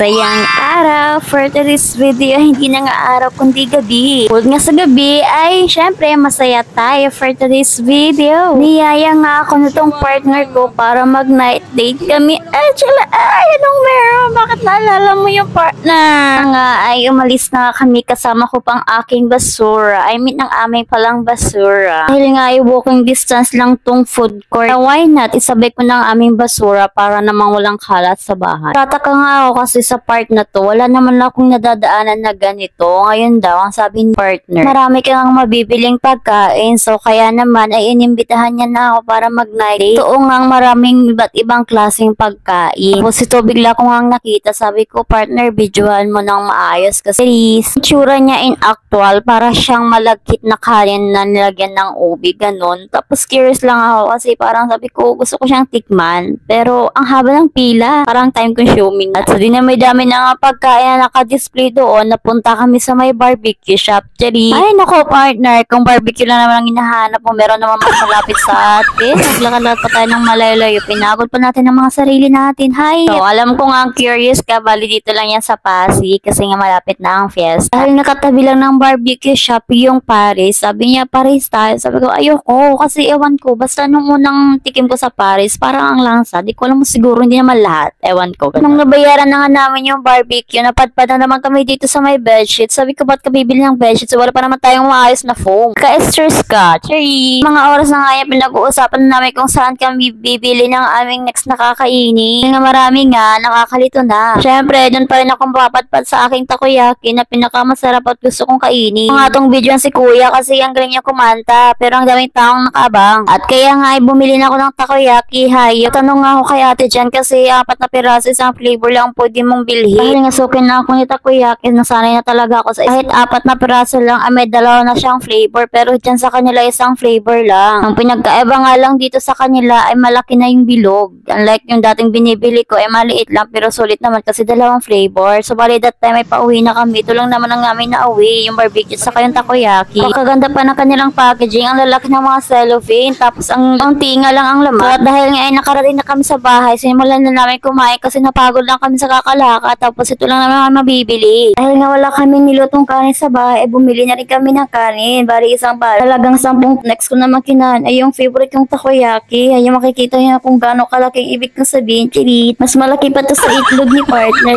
Masayang araw for today's video, hindi na nga araw kundi gabi. Kung nga sa gabi ay syempre masaya tayo for today's video. Niyaya nga ako nitong partner ko para mag night date kami. Anong meron? Bakit naalala mo yung partner? Nga ay umalis na nga kami kasama ko pang aking basura. I mean ang aming palang basura. Dahil nga ay walking distance lang tong food court. Why not? Isabay ko ng aming basura para namang walang kalat sa bahay. Tataka nga ako kasi sa part na to, wala naman akong nadadaanan na ganito. Ngayon daw, ang sabi ni partner, marami kang mabibiling pagkain. So, kaya naman ay inimbitahan niya na ako para mag-night date. Ito nga maraming iba't ibang klaseng pagkain. Tapos ito bigla ko nga nakita. Sabi ko, partner, videohan mo ng maayos kasi itsura niya in actual para siyang malagkit na kanin na nilagyan ng ubi, ganun. Tapos curious lang ako kasi parang sabi ko, gusto ko siyang tikman. Pero ang haba ng pila, parang time consuming. At so, may dami na nga pagkain na naka-display doon. Napunta kami sa may barbecue shop. Ay, nako partner, kung barbecue lang naman ang hinahanap mo, meron naman mas malapit sa atin. Naglakad pa tayo ng malayo-layo. Pinagod pa natin ang mga sarili natin. Hi! So, alam ko nga curious ka, bali dito lang yan sa Pasig kasi nga malapit na ang fiesta. Dahil nakatabi lang ng barbecue shop yung Paris. Sabi niya, Paris tayo. Sabi ko, ayoko kasi ewan ko. Basta nung unang tikim ko sa Paris, parang ang langsa. Di ko alam mo siguro hindi naman lahat. Ewan ko. Nung nabayaran na nga namin yung barbecue, napadpad na naman kami dito sa may bedsheet. Sabi ko, ba't ka bibili ng bedsheet? So, wala pa naman tayong maayos na foam. Ka-stress ka. Cherry. Mga oras na nga yan, pinag-uusapan na namin kung saan kami bibili ng aming next na kakainin. Nga marami nga, nakakalito na. Siyempre, dun pa rin akong papadpad sa aking takoyaki na pinakamasarap at gusto kong kainin. Ang atong video si kuya kasi ang galing niya kumanta. Pero ang daming taong nakabang. At kaya nga ay bumili na ako ng takoyaki. Hayo. Tanong nga ako kay ate dyan kasi 4 na piraso isang flavor lang pwede mong bilhin. Dahil nga sukin na ako ni takoyaki, nasanay na talaga ako sa kahit 4 na piraso lang ay may 2 na siyang flavor. Pero dyan sa kanila isang flavor lang. Ang pinagkaiba nga lang dito sa kanila ay malaki na yung bilog. Unlike yung dating binibili ko ay maliit lang pero sulit naman kasi 2 flavor. So bali that time ay pauwi na kami. Ito lang naman ang namin na uwi, yung barbecue saka yung takoyaki. Pagkaganda pa ng kanilang packaging, ang lalaki ng mga cellophane. Tapos ang tinga lang ang laman. At dahil nga ay nakarating na kami sa bahay, sinimulan na namin kumain kasi napagod lang kami sa kakalaka. Tapos ito lang naman ang mabibili. Dahil nga wala kaming nilutong kanin sa bahay, bumili na rin kami ng kanin. Bali isang bala. Talagang 10 next ko naman kinan ay yung favorite kong takoyaki. Ay makikita niyo kung gaano kalaking ibig kong sabihin. Chirit. Mas malaki pa to sa itlog ni partner.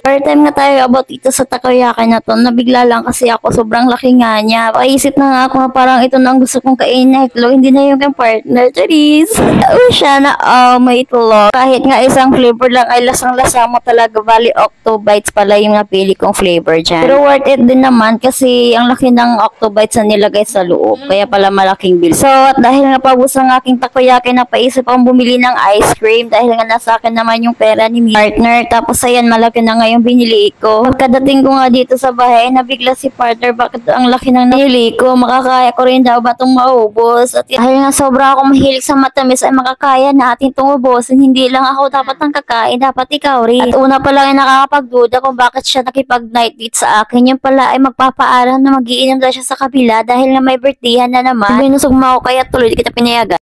First time nga tayo about ito sa takoyaki na to. Nabigla lang kasi ako sobrang laki nga niya. Paisip na nga ako na parang ito na ang gusto kong kainin na itlog. Hindi na yung kang partner. Charis. Siya na may itlog. Kahit nga isang flavor lang ay lasang-lasa mo talaga. Bali Octobites pala yung napili kong flavor dyan. Pero worth it din naman kasi ang laki ng Octobites na nilagay sa loob. Kaya pala malaking bill. So at dahil nga paubos ang aking takoyaki, napaisip akong bumili ng ice cream dahil nga nasa akin naman yung pera ni partner. Tapos ayan, malaki na nga yung binili ko. Pagkadating ko nga dito sa bahay, nabigla si partner, bakit ang laki ng binili ko? Makakaya ko rin daw ba itong maubos? At dahil nga sobra akong mahilig sa matamis ay makakaya natin itong ubusin. Hindi lang ako dapat ang kakain, dapat ikaw rin. At una pa lang ay nakakapagduda kung bakit siya nakipag-night date sa akin. Yung pala ay magpapaalam na magiinom daw siya sa kabila dahil na may birthday na naman. Binusog mo ako kaya tuloy di kita pinayagan.